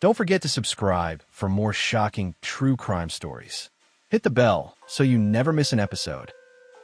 Don't forget to subscribe for more shocking true crime stories. Hit the bell so you never miss an episode.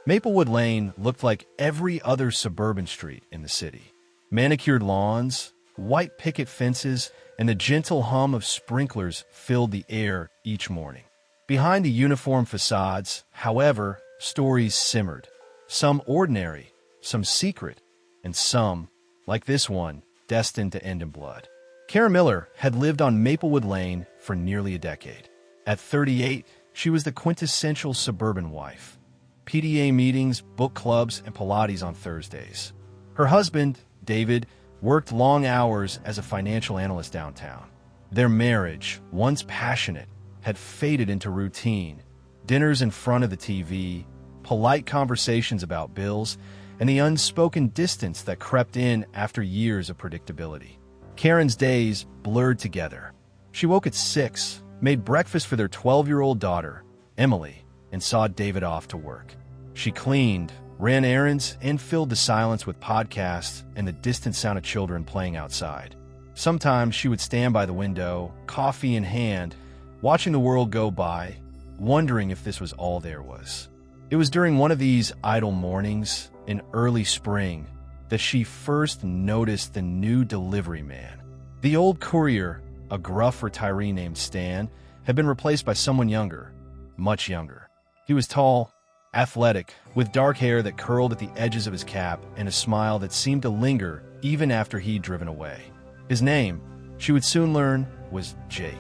Maplewood Lane looked like every other suburban street in the city. Manicured lawns, white picket fences, and the gentle hum of sprinklers filled the air each morning. Behind the uniform facades, however, stories simmered. Some ordinary, some secret, and some, like this one, destined to end in blood. Karen Miller had lived on Maplewood Lane for nearly a decade. At 38, she was the quintessential suburban wife. PTA meetings, book clubs, and Pilates on Thursdays. Her husband, David, worked long hours as a financial analyst downtown. Their marriage, once passionate, had faded into routine. Dinners in front of the TV, polite conversations about bills, and the unspoken distance that crept in after years of predictability. Karen's days blurred together. She woke at 6, made breakfast for their 12-year-old daughter, Emily, and saw David off to work. She cleaned, ran errands, and filled the silence with podcasts and the distant sound of children playing outside. Sometimes she would stand by the window, coffee in hand, watching the world go by, wondering if this was all there was. It was during one of these idle mornings, in early spring, that she first noticed the new delivery man. The old courier, a gruff retiree named Stan, had been replaced by someone younger, much younger. He was tall, athletic, with dark hair that curled at the edges of his cap and a smile that seemed to linger even after he'd driven away. His name, she would soon learn, was Jake.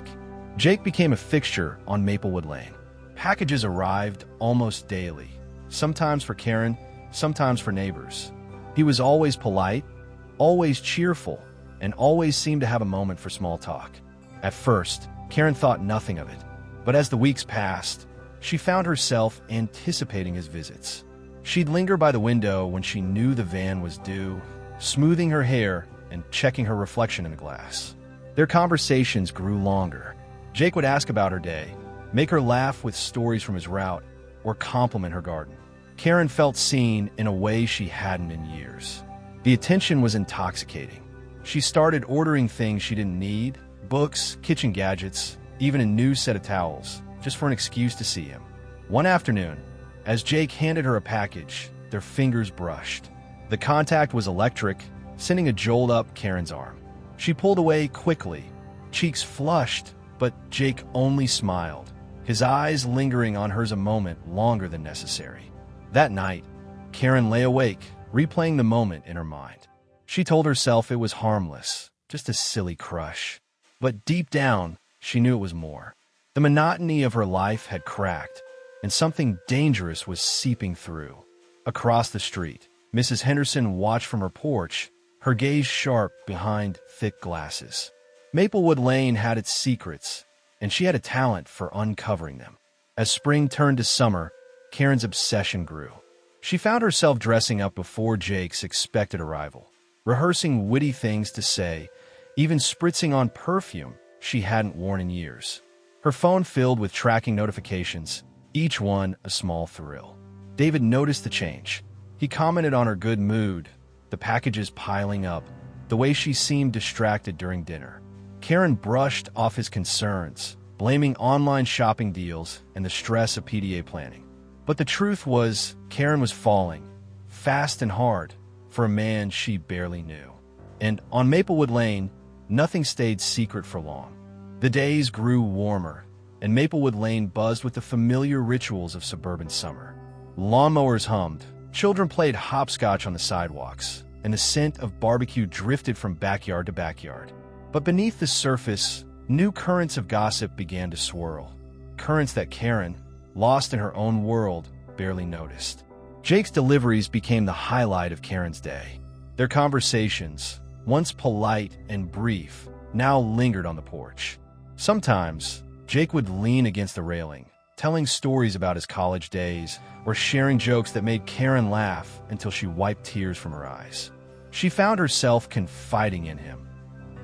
Jake became a fixture on Maplewood Lane. Packages arrived almost daily, sometimes for Karen, sometimes for neighbors. He was always polite, always cheerful, and always seemed to have a moment for small talk. At first, Karen thought nothing of it, but as the weeks passed, she found herself anticipating his visits. She'd linger by the window when she knew the van was due, smoothing her hair and checking her reflection in the glass. Their conversations grew longer. Jake would ask about her day, make her laugh with stories from his route, or compliment her garden. Karen felt seen in a way she hadn't in years. The attention was intoxicating. She started ordering things she didn't need, books, kitchen gadgets, even a new set of towels, just for an excuse to see him. One afternoon, as Jake handed her a package, their fingers brushed. The contact was electric, sending a jolt up Karen's arm. She pulled away quickly, cheeks flushed, but Jake only smiled, his eyes lingering on hers a moment longer than necessary. That night, Karen lay awake, replaying the moment in her mind. She told herself it was harmless, just a silly crush. But deep down, she knew it was more. The monotony of her life had cracked, and something dangerous was seeping through. Across the street, Mrs. Henderson watched from her porch, her gaze sharp behind thick glasses. Maplewood Lane had its secrets, and she had a talent for uncovering them. As spring turned to summer, Karen's obsession grew. She found herself dressing up before Jake's expected arrival, rehearsing witty things to say, even spritzing on perfume she hadn't worn in years. Her phone filled with tracking notifications, each one a small thrill. David noticed the change. He commented on her good mood, the packages piling up, the way she seemed distracted during dinner. Karen brushed off his concerns, blaming online shopping deals and the stress of PDA planning. But the truth was, Karen was falling, fast and hard, for a man she barely knew. And on Maplewood Lane, nothing stayed secret for long. The days grew warmer, and Maplewood Lane buzzed with the familiar rituals of suburban summer. Lawnmowers hummed, children played hopscotch on the sidewalks, and the scent of barbecue drifted from backyard to backyard. But beneath the surface, new currents of gossip began to swirl, currents that Karen, lost in her own world, barely noticed. Jake's deliveries became the highlight of Karen's day. Their conversations, once polite and brief, now lingered on the porch. Sometimes, Jake would lean against the railing, telling stories about his college days or sharing jokes that made Karen laugh until she wiped tears from her eyes. She found herself confiding in him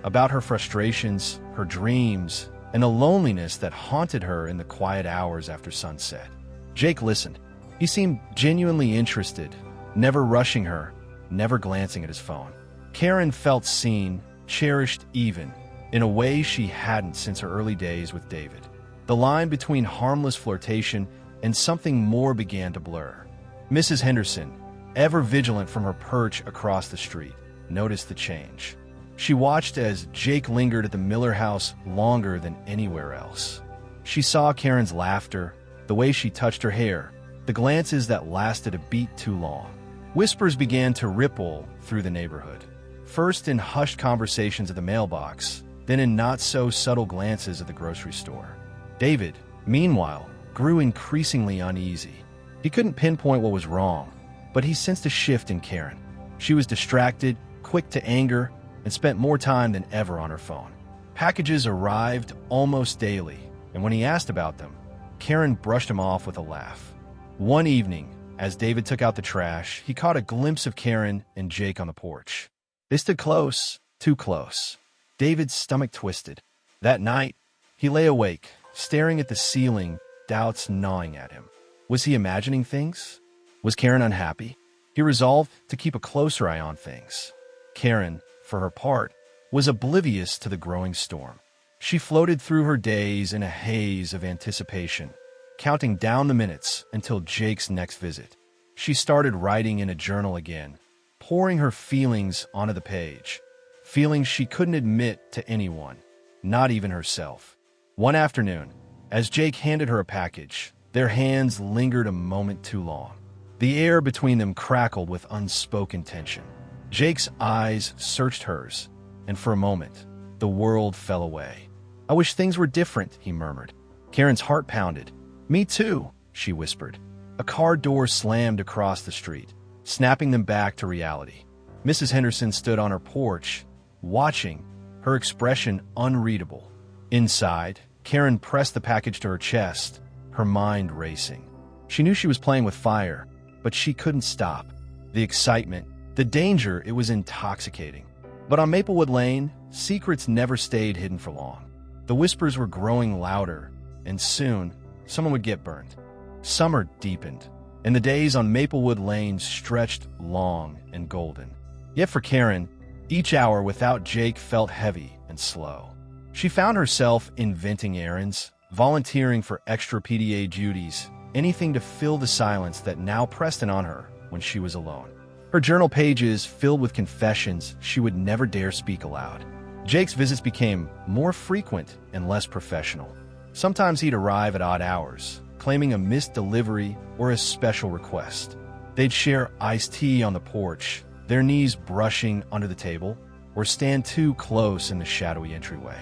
about her frustrations, her dreams, and the loneliness that haunted her in the quiet hours after sunset. Jake listened. He seemed genuinely interested, never rushing her, never glancing at his phone. Karen felt seen, cherished even, in a way she hadn't since her early days with David. The line between harmless flirtation and something more began to blur. Mrs. Henderson, ever vigilant from her perch across the street, noticed the change. She watched as Jake lingered at the Miller house longer than anywhere else. She saw Karen's laughter, the way she touched her hair, the glances that lasted a beat too long. Whispers began to ripple through the neighborhood, first in hushed conversations at the mailbox, then in not-so-subtle glances at the grocery store. David, meanwhile, grew increasingly uneasy. He couldn't pinpoint what was wrong, but he sensed a shift in Karen. She was distracted, quick to anger, and spent more time than ever on her phone. Packages arrived almost daily, and when he asked about them, Karen brushed him off with a laugh. One evening, as David took out the trash, he caught a glimpse of Karen and Jake on the porch. They stood close, too close. David's stomach twisted. That night, he lay awake, staring at the ceiling, doubts gnawing at him. Was he imagining things? Was Karen unhappy? He resolved to keep a closer eye on things. Karen, for her part, was oblivious to the growing storm. She floated through her days in a haze of anticipation, counting down the minutes until Jake's next visit. She started writing in a journal again, pouring her feelings onto the page, feelings she couldn't admit to anyone, not even herself. One afternoon, as Jake handed her a package, their hands lingered a moment too long. The air between them crackled with unspoken tension. Jake's eyes searched hers, and for a moment, the world fell away. "I wish things were different," he murmured. Karen's heart pounded. "Me too," she whispered. A car door slammed across the street, snapping them back to reality. Mrs. Henderson stood on her porch, watching, her expression unreadable. Inside, Karen pressed the package to her chest, her mind racing. She knew she was playing with fire, but she couldn't stop. The excitement, the danger, it was intoxicating. But on Maplewood Lane, secrets never stayed hidden for long. The whispers were growing louder, and soon, someone would get burned. Summer deepened, and the days on Maplewood Lane stretched long and golden. Yet for Karen, each hour without Jake felt heavy and slow. She found herself inventing errands, volunteering for extra PDA duties, anything to fill the silence that now pressed in on her when she was alone. Her journal pages filled with confessions she would never dare speak aloud. Jake's visits became more frequent and less professional. Sometimes he'd arrive at odd hours, claiming a missed delivery or a special request. They'd share iced tea on the porch, their knees brushing under the table, or stand too close in the shadowy entryway.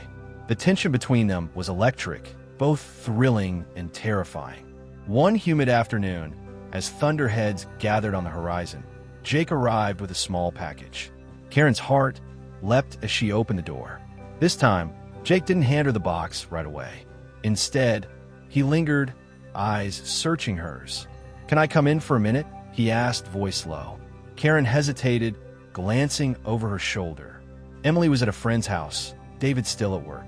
The tension between them was electric, both thrilling and terrifying. One humid afternoon, as thunderheads gathered on the horizon, Jake arrived with a small package. Karen's heart leapt as she opened the door. This time, Jake didn't hand her the box right away. Instead, he lingered, eyes searching hers. "Can I come in for a minute?" he asked, voice low. Karen hesitated, glancing over her shoulder. Emily was at a friend's house, David still at work.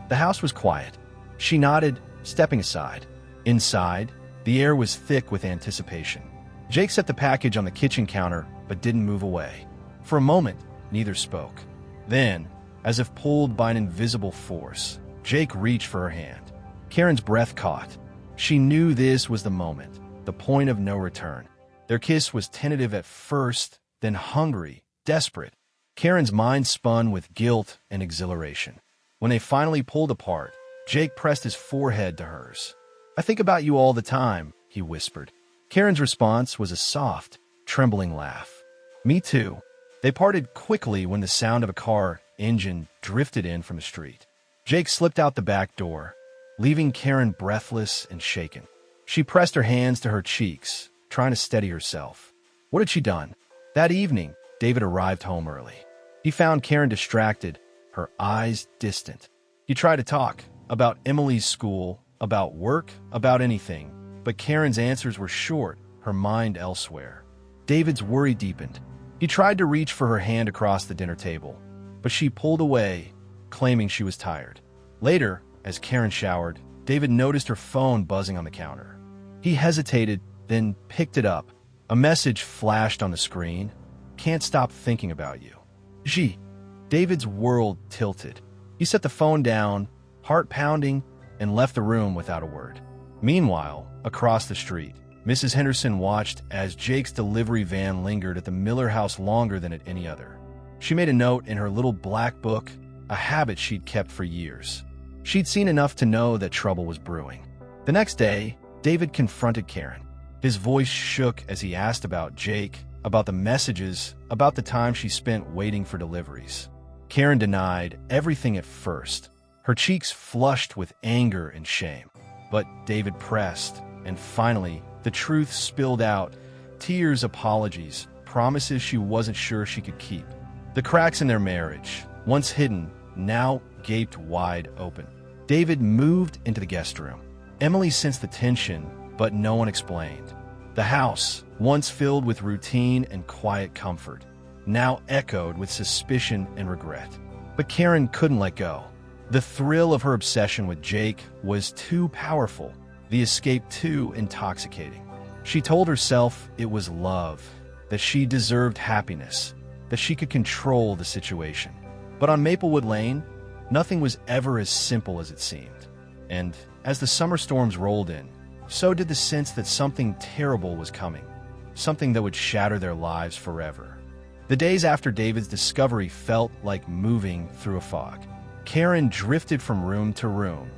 The house was quiet. She nodded, stepping aside. Inside, the air was thick with anticipation. Jake set the package on the kitchen counter, but didn't move away. For a moment, neither spoke. Then, as if pulled by an invisible force, Jake reached for her hand. Karen's breath caught. She knew this was the moment, the point of no return. Their kiss was tentative at first, then hungry, desperate. Karen's mind spun with guilt and exhilaration. When they finally pulled apart, Jake pressed his forehead to hers. "I think about you all the time," he whispered. Karen's response was a soft, trembling laugh. "Me too." They parted quickly when the sound of a car engine drifted in from the street. Jake slipped out the back door, leaving Karen breathless and shaken. She pressed her hands to her cheeks, trying to steady herself. What had she done? That evening, David arrived home early. He found Karen distracted, her eyes distant. He tried to talk about Emily's school, about work, about anything, but Karen's answers were short, her mind elsewhere. David's worry deepened. He tried to reach for her hand across the dinner table, but she pulled away, claiming she was tired. Later, as Karen showered, David noticed her phone buzzing on the counter. He hesitated, then picked it up. A message flashed on the screen. "Can't stop thinking about you." David's world tilted. He set the phone down, heart pounding, and left the room without a word. Meanwhile, across the street, Mrs. Henderson watched as Jake's delivery van lingered at the Miller house longer than at any other. She made a note in her little black book, a habit she'd kept for years. She'd seen enough to know that trouble was brewing. The next day, David confronted Karen. His voice shook as he asked about Jake, about the messages, about the time she spent waiting for deliveries. Karen denied everything at first, her cheeks flushed with anger and shame. But David pressed, and finally, the truth spilled out, tears, apologies, promises she wasn't sure she could keep. The cracks in their marriage, once hidden, now gaped wide open. David moved into the guest room. Emily sensed the tension, but no one explained. The house, once filled with routine and quiet comfort, now echoed with suspicion and regret. But Karen couldn't let go. The thrill of her obsession with Jake was too powerful, the escape too intoxicating. She told herself it was love, that she deserved happiness, that she could control the situation. But on Maplewood Lane, nothing was ever as simple as it seemed. And as the summer storms rolled in, so did the sense that something terrible was coming, something that would shatter their lives forever. The days after David's discovery felt like moving through a fog. Karen drifted from room to room,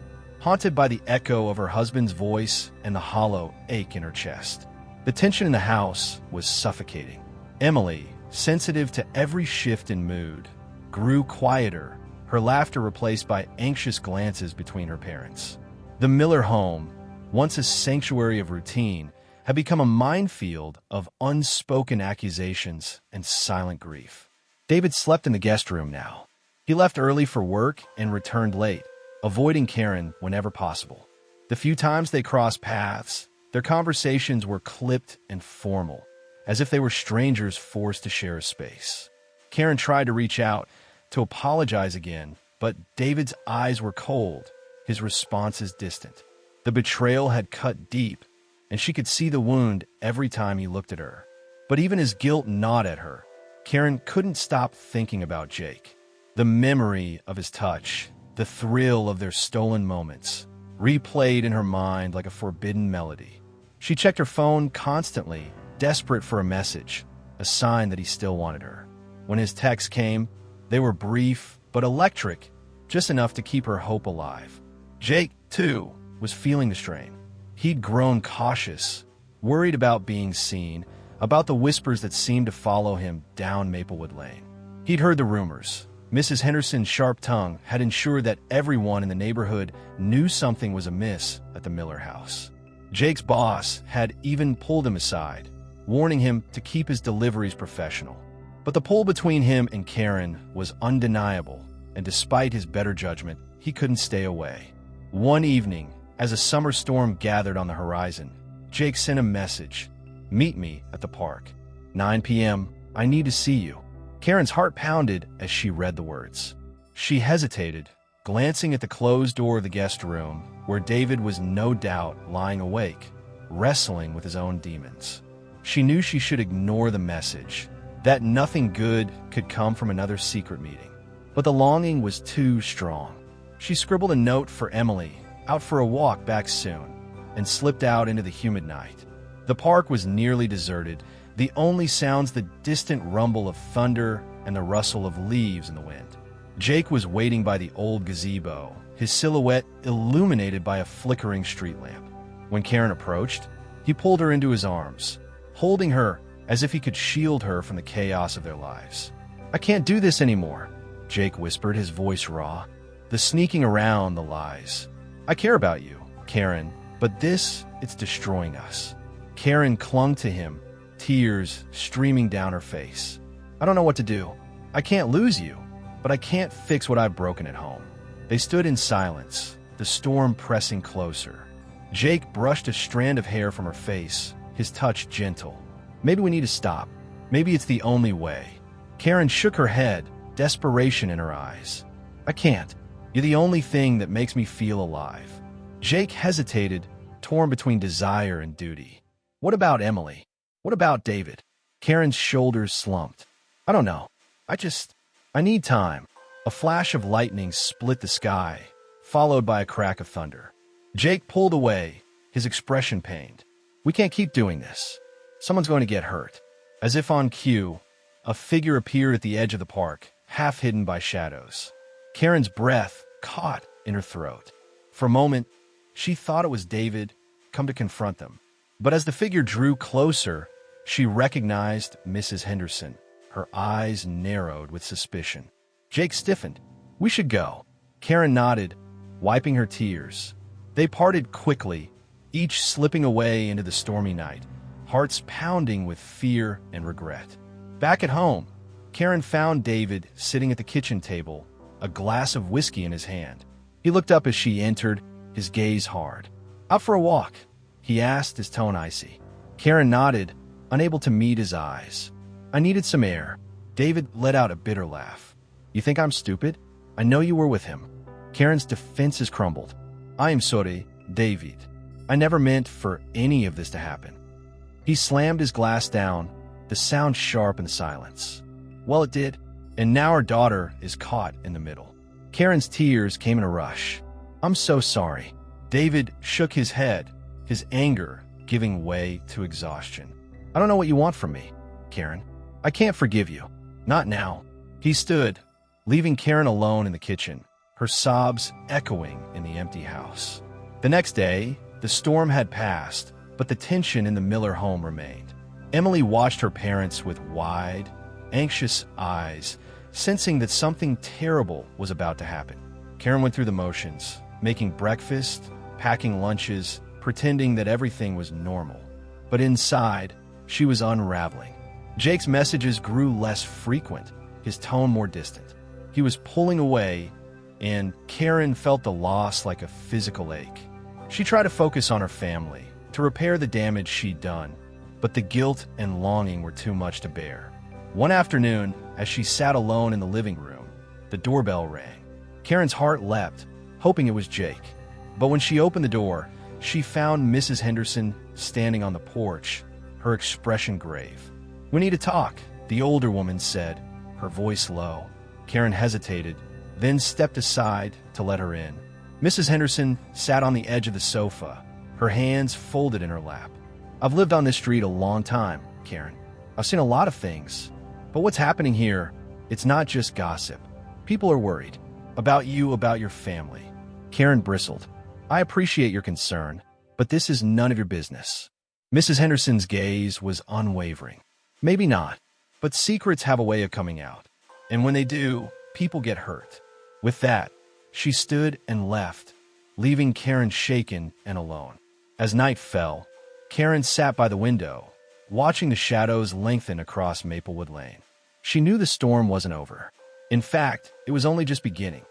haunted by the echo of her husband's voice and the hollow ache in her chest. The tension in the house was suffocating. Emily, sensitive to every shift in mood, grew quieter, her laughter replaced by anxious glances between her parents. The Miller home, once a sanctuary of routine, had become a minefield of unspoken accusations and silent grief. David slept in the guest room now. He left early for work and returned late, avoiding Karen whenever possible. The few times they crossed paths, their conversations were clipped and formal, as if they were strangers forced to share a space. Karen tried to reach out, to apologize again, but David's eyes were cold, his responses distant. The betrayal had cut deep, and she could see the wound every time he looked at her. But even as guilt gnawed at her, Karen couldn't stop thinking about Jake. The memory of his touch, the thrill of their stolen moments, replayed in her mind like a forbidden melody. She checked her phone constantly, desperate for a message, a sign that he still wanted her. When his texts came, they were brief but electric, just enough to keep her hope alive. Jake, too, was feeling the strain. He'd grown cautious, worried about being seen, about the whispers that seemed to follow him down Maplewood Lane. He'd heard the rumors. Mrs. Henderson's sharp tongue had ensured that everyone in the neighborhood knew something was amiss at the Miller house. Jake's boss had even pulled him aside, warning him to keep his deliveries professional. But the pull between him and Karen was undeniable, and despite his better judgment, he couldn't stay away. One evening, as a summer storm gathered on the horizon, Jake sent a message. "Meet me at the park. 9 p.m. I need to see you." Karen's heart pounded as she read the words. She hesitated, glancing at the closed door of the guest room, where David was no doubt lying awake, wrestling with his own demons. She knew she should ignore the message, that nothing good could come from another secret meeting. But the longing was too strong. She scribbled a note for Emily, out for a walk back soon, and slipped out into the humid night. The park was nearly deserted, the only sounds the distant rumble of thunder and the rustle of leaves in the wind. Jake was waiting by the old gazebo, his silhouette illuminated by a flickering street lamp. When Karen approached, he pulled her into his arms, holding her as if he could shield her from the chaos of their lives. "I can't do this anymore," Jake whispered, his voice raw. "The sneaking around, the lies. I care about you, Karen, but this, it's destroying us." Karen clung to him, tears streaming down her face. "I don't know what to do. I can't lose you, but I can't fix what I've broken at home." They stood in silence, the storm pressing closer. Jake brushed a strand of hair from her face, his touch gentle. "Maybe we need to stop. Maybe it's the only way." Karen shook her head, desperation in her eyes. "I can't. You're the only thing that makes me feel alive." Jake hesitated, torn between desire and duty. What about Emily? What about David? Karen's shoulders slumped. "I don't know. I need time." A flash of lightning split the sky, followed by a crack of thunder. Jake pulled away, his expression pained. "We can't keep doing this. Someone's going to get hurt." As if on cue, a figure appeared at the edge of the park, half hidden by shadows. Karen's breath caught in her throat. For a moment, she thought it was David, come to confront them. But as the figure drew closer, she recognized Mrs. Henderson. Her eyes narrowed with suspicion. Jake stiffened. "We should go." Karen nodded, wiping her tears. They parted quickly, each slipping away into the stormy night, hearts pounding with fear and regret. Back at home, Karen found David sitting at the kitchen table, a glass of whiskey in his hand. He looked up as she entered, his gaze hard. "Out for a walk?" he asked, his tone icy. Karen nodded, unable to meet his eyes. "I needed some air." David let out a bitter laugh. "You think I'm stupid? I know you were with him." Karen's defenses crumbled. "I am sorry, David. I never meant for any of this to happen." He slammed his glass down, the sound sharp in silence. "Well, it did, and now our daughter is caught in the middle." Karen's tears came in a rush. "I'm so sorry." David shook his head, his anger giving way to exhaustion. "I don't know what you want from me, Karen. I can't forgive you. Not now." He stood, leaving Karen alone in the kitchen, her sobs echoing in the empty house. The next day, the storm had passed, but the tension in the Miller home remained. Emily watched her parents with wide, anxious eyes, sensing that something terrible was about to happen. Karen went through the motions, making breakfast, packing lunches, pretending that everything was normal. But inside, she was unraveling. Jake's messages grew less frequent, his tone more distant. He was pulling away, and Karen felt the loss like a physical ache. She tried to focus on her family, to repair the damage she'd done, but the guilt and longing were too much to bear. One afternoon, as she sat alone in the living room, the doorbell rang. Karen's heart leapt, hoping it was Jake. But when she opened the door, she found Mrs. Henderson standing on the porch, her expression grave. "We need to talk," the older woman said, her voice low. Karen hesitated, then stepped aside to let her in. Mrs. Henderson sat on the edge of the sofa, her hands folded in her lap. "I've lived on this street a long time, Karen. I've seen a lot of things. But what's happening here, it's not just gossip. People are worried. About you, about your family." Karen bristled. "I appreciate your concern, but this is none of your business." Mrs. Henderson's gaze was unwavering. "Maybe not, but secrets have a way of coming out. And when they do, people get hurt." With that, she stood and left, leaving Karen shaken and alone. As night fell, Karen sat by the window, watching the shadows lengthen across Maplewood Lane. She knew the storm wasn't over. In fact, it was only just beginning.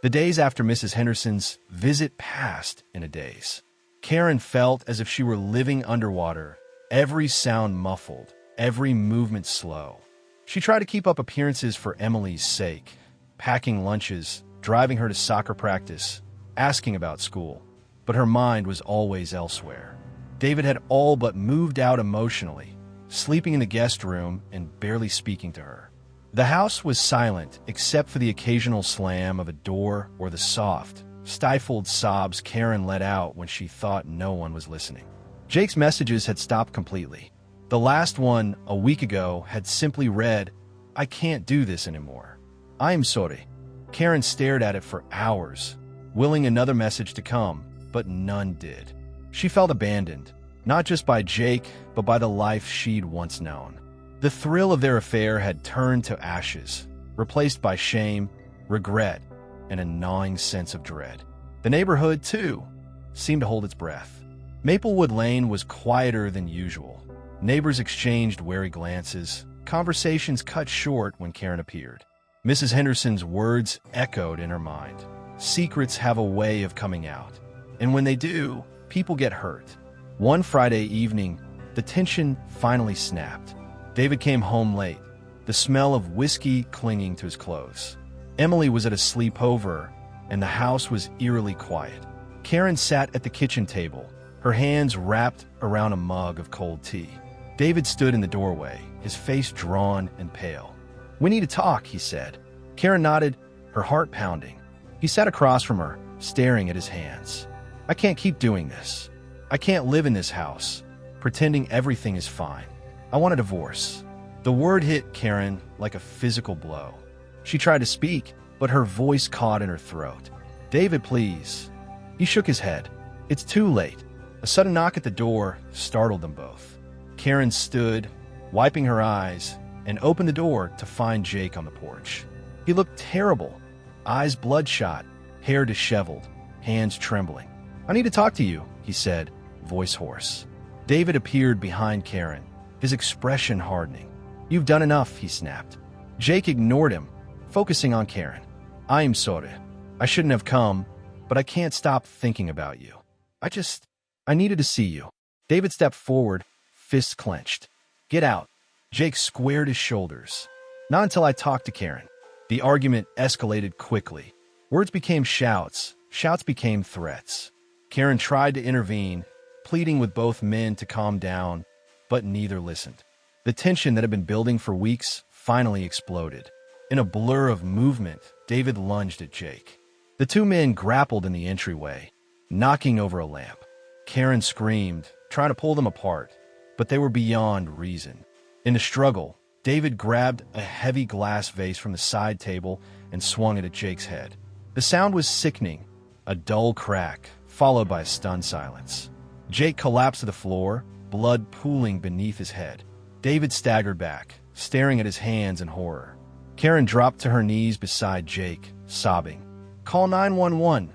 The days after Mrs. Henderson's visit passed in a daze. Karen felt as if she were living underwater, every sound muffled, every movement slow. She tried to keep up appearances for Emily's sake, packing lunches, driving her to soccer practice, asking about school. But her mind was always elsewhere. David had all but moved out emotionally, sleeping in the guest room and barely speaking to her. The house was silent except for the occasional slam of a door or the soft, stifled sobs Karen let out when she thought no one was listening. Jake's messages had stopped completely. The last one, a week ago, had simply read, "I can't do this anymore. I am sorry." Karen stared at it for hours, willing another message to come, but none did. She felt abandoned, not just by Jake, but by the life she'd once known. The thrill of their affair had turned to ashes, replaced by shame, regret, and a gnawing sense of dread. The neighborhood, too, seemed to hold its breath. Maplewood Lane was quieter than usual. Neighbors exchanged wary glances, conversations cut short when Karen appeared. Mrs. Henderson's words echoed in her mind. Secrets have a way of coming out, and when they do, people get hurt. One Friday evening, the tension finally snapped. David came home late, the smell of whiskey clinging to his clothes. Emily was at a sleepover, and the house was eerily quiet. Karen sat at the kitchen table, her hands wrapped around a mug of cold tea. David stood in the doorway, his face drawn and pale. "We need to talk," he said. Karen nodded, her heart pounding. He sat across from her, staring at his hands. I can't keep doing this. I can't live in this house, pretending everything is fine. I want a divorce. The word hit Karen like a physical blow. She tried to speak, but her voice caught in her throat. David, please. He shook his head. It's too late. A sudden knock at the door startled them both. Karen stood, wiping her eyes, and opened the door to find Jake on the porch. He looked terrible, eyes bloodshot, hair disheveled, hands trembling. I need to talk to you, he said, voice hoarse. David appeared behind Karen, his expression hardening. You've done enough, he snapped. Jake ignored him, focusing on Karen. I am sorry. I shouldn't have come, but I can't stop thinking about you. I needed to see you. David stepped forward, fists clenched. Get out. Jake squared his shoulders. Not until I talked to Karen. The argument escalated quickly. Words became shouts. Shouts became threats. Karen tried to intervene, pleading with both men to calm down, but neither listened. The tension that had been building for weeks finally exploded. In a blur of movement, David lunged at Jake. The two men grappled in the entryway, knocking over a lamp. Karen screamed, trying to pull them apart, but they were beyond reason. In the struggle, David grabbed a heavy glass vase from the side table and swung it at Jake's head. The sound was sickening, a dull crack, followed by a stunned silence. Jake collapsed to the floor, blood pooling beneath his head. David staggered back, staring at his hands in horror. Karen dropped to her knees beside Jake, sobbing. Call 911,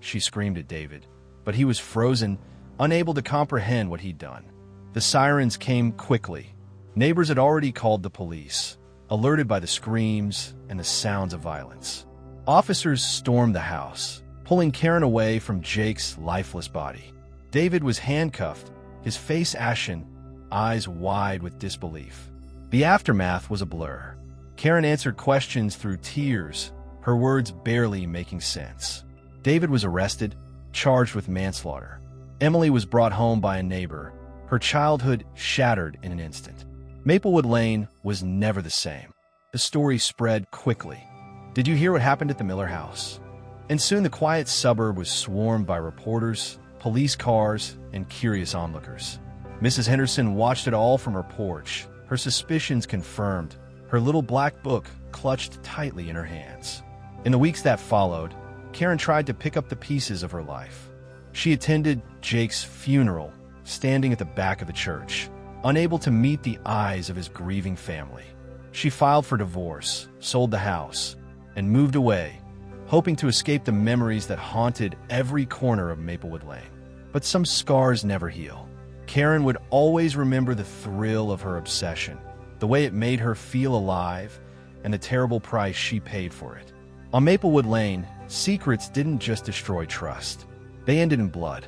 she screamed at David, but he was frozen, unable to comprehend what he'd done. The sirens came quickly. Neighbors had already called the police, alerted by the screams and the sounds of violence. Officers stormed the house, pulling Karen away from Jake's lifeless body. David was handcuffed, his face ashen, eyes wide with disbelief. The aftermath was a blur. Karen answered questions through tears, her words barely making sense. David was arrested, charged with manslaughter. Emily was brought home by a neighbor, her childhood shattered in an instant. Maplewood Lane was never the same. The story spread quickly. Did you hear what happened at the Miller house? And soon the quiet suburb was swarmed by reporters, police cars, and curious onlookers. Mrs. Henderson watched it all from her porch, her suspicions confirmed, her little black book clutched tightly in her hands. In the weeks that followed, Karen tried to pick up the pieces of her life. She attended Jake's funeral, standing at the back of the church, unable to meet the eyes of his grieving family. She filed for divorce, sold the house, and moved away, hoping to escape the memories that haunted every corner of Maplewood Lane. But some scars never heal. Karen would always remember the thrill of her obsession, the way it made her feel alive, and the terrible price she paid for it. On Maplewood Lane, secrets didn't just destroy trust. They ended in blood.